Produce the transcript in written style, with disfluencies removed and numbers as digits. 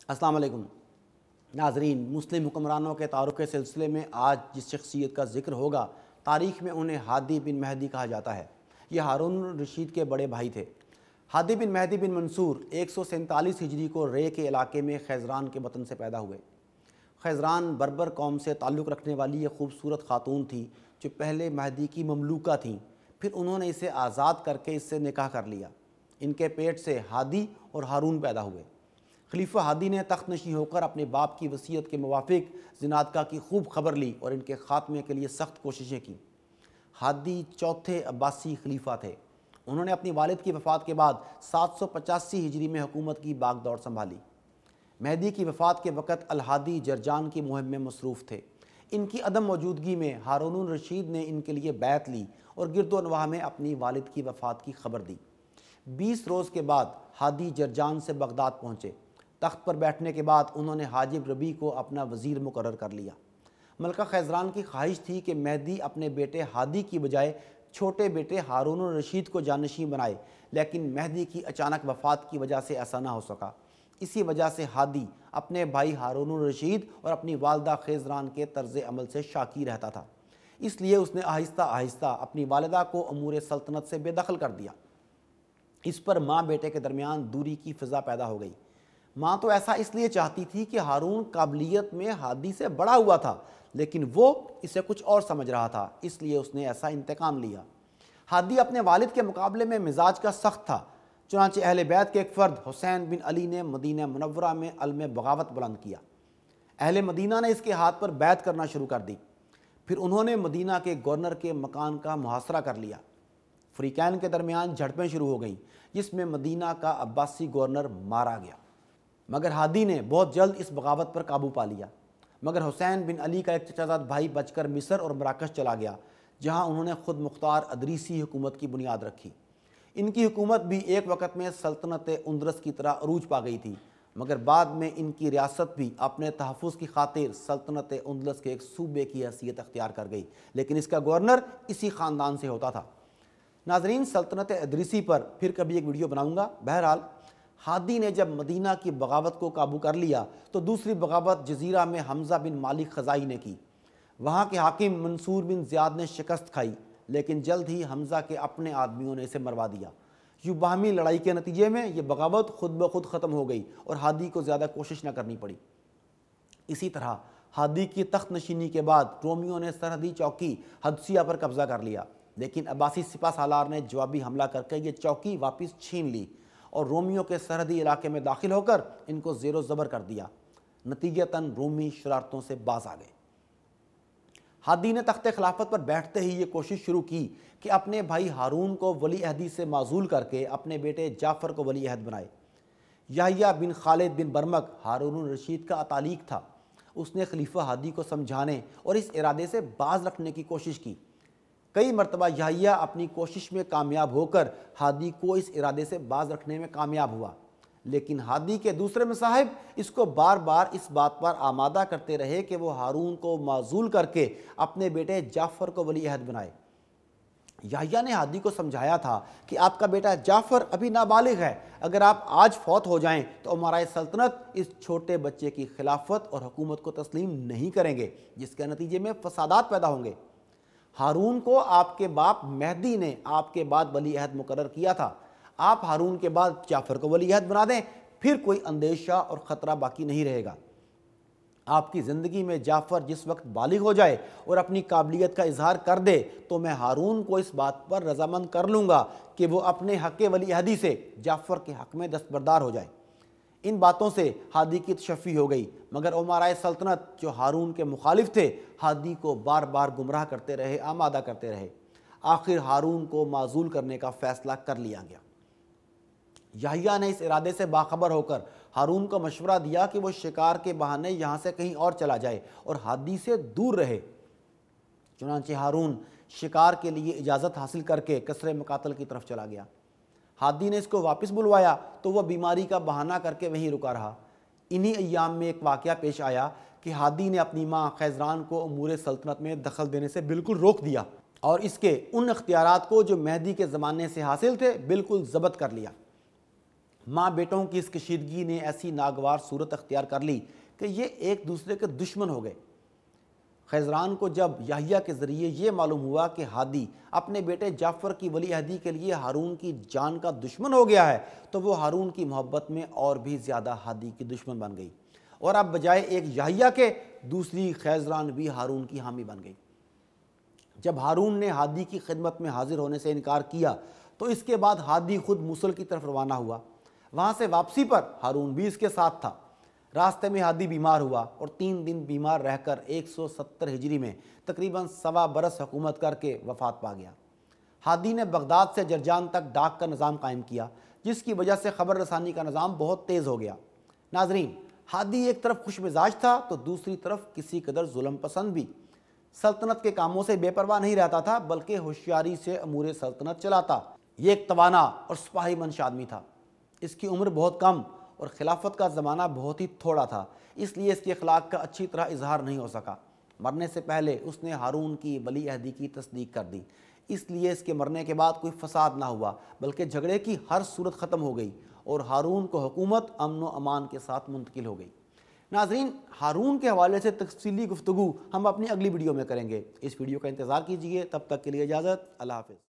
السلام علیکم ناظرین، مسلم حکمرانوں کے تعارف کے سلسلے میں آج جس شخصیت کا ذکر ہوگا، تاریخ میں انہیں ہادی بن مہدی کہا جاتا ہے۔ یہ ہارون الرشید کے بڑے بھائی تھے۔ ہادی بن مہدی بن منصور 147 ہجری کو رے کے علاقے میں خیزران کے وطن سے پیدا ہوئے۔ خیزران بربر قوم سے تعلق رکھنے والی یہ خوبصورت خاتون تھی جو پہلے مہدی کی مملوکہ تھیں، پھر انہوں نے اسے آزاد کر کے اس سے نکاح کر لیا۔ ان کے پیٹ سے ہادی اور ہارون پیدا ہوئے۔ خلیفہ ہادی نے تخت نشین ہو کر اپنے باپ کی وصیت کے موافق زنادقہ کی خوب خبر لی اور ان کے خاتمے کے لیے سخت کوششیں کی۔ ہادی چوتھے عباسی خلیفہ تھے۔ انہوں نے اپنی والد کی وفات کے بعد 785 ہجری میں حکومت کی باغ دوڑ سنبھالی۔ مہدی کی وفات کے وقت الہادی جرجان کی مہم میں مصروف تھے۔ ان کی عدم موجودگی میں ہارون الرشید نے ان کے لیے بیعت لی اور گرد و نواح میں اپنی والد کی وفات کی خبر دی۔ 20 روز کے بعد ہادی جرجان سے بغداد پہنچے۔ تخت پر بیٹھنے کے بعد انہوں نے حاجب ربیع کو اپنا وزیر مقرر کر لیا۔ ملکہ خیزران کی خواہش تھی کہ مہدی اپنے بیٹے ہادی کی بجائے چھوٹے بیٹے ہارون الرشید کو جانشین بنائے، لیکن مہدی کی اچانک وفات کی وجہ سے ایسا نہ ہو سکا۔ اسی وجہ سے ہادی اپنے بھائی ہارون الرشید اور اپنی والدہ خیزران کے طرز عمل سے شاکی رہتا تھا، اس لیے اس نے آہستہ آہستہ اپنی والدہ کو امور سلطنت سے بے دخل کر دیا۔ اس پر ماں بیٹے کے درمیان دوری کی فضا پیدا ہو گئی۔ ماں تو ایسا اس لیے چاہتی تھی کہ ہارون قابلیت میں ہادی سے بڑا ہوا تھا، لیکن وہ اسے کچھ اور سمجھ رہا تھا، اس لیے اس نے ایسا انتقام لیا۔ ہادی اپنے والد کے مقابلے میں مزاج کا سخت تھا، چنانچہ اہل بیت کے ایک فرد حسین بن علی نے مدینہ منورہ میں علم بغاوت بلند کیا۔ اہل مدینہ نے اس کے ہاتھ پر بیعت کرنا شروع کر دی۔ پھر انہوں نے مدینہ کے گورنر کے مکان کا محاصرہ کر لیا۔ فریقین کے درمیان جھڑپیں شروع ہو گئیں، جس میں مدینہ کا عباسی گورنر مارا گیا، مگر ہادی نے بہت جلد اس بغاوت پر قابو پا لیا۔ مگر حسین بن علی کا ایک چچا زاد بھائی بچ کر مصر اور مراکش چلا گیا، جہاں انہوں نے خود مختار ادریسی حکومت کی بنیاد رکھی۔ ان کی حکومت بھی ایک وقت میں سلطنت اندلس کی طرح عروج پا گئی تھی، مگر بعد میں ان کی ریاست بھی اپنے تحفظ کی خاطر سلطنت اندلس کے ایک صوبے کی حیثیت اختیار کر گئی، لیکن اس کا گورنر اسی خاندان سے ہوتا تھا۔ ناظرین، سلطنت ادریسی پر پھر کبھی ایک ویڈیو بناؤں گا۔ بہرحال ہادی نے جب مدینہ کی بغاوت کو قابو کر لیا تو دوسری بغاوت جزیرہ میں حمزہ بن مالک خزائی نے کی۔ وہاں کے حاکم منصور بن زیاد نے شکست کھائی، لیکن جلد ہی حمزہ کے اپنے آدمیوں نے اسے مروا دیا۔ یوں باہمی لڑائی کے نتیجے میں یہ بغاوت خود بخود ختم ہو گئی اور ہادی کو زیادہ کوشش نہ کرنی پڑی۔ اسی طرح ہادی کی تخت نشینی کے بعد رومیوں نے سرحدی چوکی حدسیہ پر قبضہ کر لیا، لیکن عباسی سپہ سالار نے جوابی حملہ کر کے یہ چوکی واپس چھین لی اور رومیوں کے سرحدی علاقے میں داخل ہو کر ان کو زیر و زبر کر دیا۔ نتیجتاً رومی شرارتوں سے باز آ گئے۔ ہادی نے تخت خلافت پر بیٹھتے ہی یہ کوشش شروع کی کہ اپنے بھائی ہارون کو ولی عہدی سے معزول کر کے اپنے بیٹے جعفر کو ولی عہد بنائے۔ یحییٰ بن خالد بن برمک ہارون الرشید کا اتالیق تھا۔ اس نے خلیفہ ہادی کو سمجھانے اور اس ارادے سے باز رکھنے کی کوشش کی۔ کئی مرتبہ یحییٰ اپنی کوشش میں کامیاب ہو کر ہادی کو اس ارادے سے باز رکھنے میں کامیاب ہوا، لیکن ہادی کے دوسرے مصاحب اس کو بار بار اس بات پر آمادہ کرتے رہے کہ وہ ہارون کو معزول کر کے اپنے بیٹے جعفر کو ولی عہد بنائے۔ یحییٰ نے ہادی کو سمجھایا تھا کہ آپ کا بیٹا جعفر ابھی نابالغ ہے، اگر آپ آج فوت ہو جائیں تو امراء سلطنت اس چھوٹے بچے کی خلافت اور حکومت کو تسلیم نہیں کریں گے، جس کے نتیجے میں فسادات پیدا ہوں گے۔ ہارون کو آپ کے باپ مہدی نے آپ کے بعد ولی عہد مقرر کیا تھا، آپ ہارون کے بعد جعفر کو ولی عہد بنا دیں، پھر کوئی اندیشہ اور خطرہ باقی نہیں رہے گا۔ آپ کی زندگی میں جعفر جس وقت بالغ ہو جائے اور اپنی قابلیت کا اظہار کر دے تو میں ہارون کو اس بات پر رضامند کر لوں گا کہ وہ اپنے حق ولی عہدی سے جعفر کے حق میں دستبردار ہو جائے۔ ان باتوں سے ہادی کی تشفی ہو گئی، مگر امراء سلطنت جو ہارون کے مخالف تھے ہادی کو بار بار گمراہ کرتے رہے، آمادہ کرتے رہے۔ آخر ہارون کو معزول کرنے کا فیصلہ کر لیا گیا۔ یحییٰ نے اس ارادے سے باخبر ہو کر ہارون کو مشورہ دیا کہ وہ شکار کے بہانے یہاں سے کہیں اور چلا جائے اور ہادی سے دور رہے۔ چنانچہ ہارون شکار کے لیے اجازت حاصل کر کے کثر مقاتل کی طرف چلا گیا۔ ہادی نے اس کو واپس بلوایا تو وہ بیماری کا بہانہ کر کے وہیں رکا رہا۔ انہی ایام میں ایک واقعہ پیش آیا کہ ہادی نے اپنی ماں خیزران کو امور سلطنت میں دخل دینے سے بالکل روک دیا۔ اور اس کے ان اختیارات کو جو مہدی کے زمانے سے حاصل تھے بالکل ضبط کر لیا۔ ماں بیٹوں کی اس کشیدگی نے ایسی ناگوار صورت اختیار کر لی کہ یہ ایک دوسرے کے دشمن ہو گئے۔ خیزران کو جب یحییٰ کے ذریعے یہ معلوم ہوا کہ ہادی اپنے بیٹے جعفر کی ولی عہدی کے لیے ہارون کی جان کا دشمن ہو گیا ہے تو وہ ہارون کی محبت میں اور بھی زیادہ ہادی کی دشمن بن گئی، اور اب بجائے ایک یحییٰ کے دوسری خیزران بھی ہارون کی حامی بن گئی۔ جب ہارون نے ہادی کی خدمت میں حاضر ہونے سے انکار کیا تو اس کے بعد ہادی خود موصل کی طرف روانہ ہوا۔ وہاں سے واپسی پر ہارون بھی اس کے ساتھ تھا۔ راستے میں ہادی بیمار ہوا اور 3 دن بیمار رہ کر 170 ہجری میں تقریباً 1.25 برس حکومت کر کے وفات پا گیا۔ ہادی نے بغداد سے جرجان تک ڈاک کا نظام قائم کیا، جس کی وجہ سے خبر رسانی کا نظام بہت تیز ہو گیا۔ ناظرین، ہادی ایک طرف خوش مزاج تھا تو دوسری طرف کسی قدر ظلم پسند بھی۔ سلطنت کے کاموں سے بے پرواہ نہیں رہتا تھا بلکہ ہوشیاری سے امور سلطنت چلاتا۔ یہ ایک توانا اور سپاہی منش آدمی تھا۔ اس کی عمر بہت کم اور خلافت کا زمانہ بہت ہی تھوڑا تھا، اس لیے اس کے اخلاق کا اچھی طرح اظہار نہیں ہو سکا۔ مرنے سے پہلے اس نے ہارون کی ولی عہدی کی تصدیق کر دی، اس لیے اس کے مرنے کے بعد کوئی فساد نہ ہوا بلکہ جھگڑے کی ہر صورت ختم ہو گئی اور ہارون کو حکومت امن و امان کے ساتھ منتقل ہو گئی۔ ناظرین، ہارون کے حوالے سے تفصیلی گفتگو ہم اپنی اگلی ویڈیو میں کریں گے۔ اس ویڈیو کا انتظار کیجیے، تب تک کے لیے اجازت، اللہ حافظ۔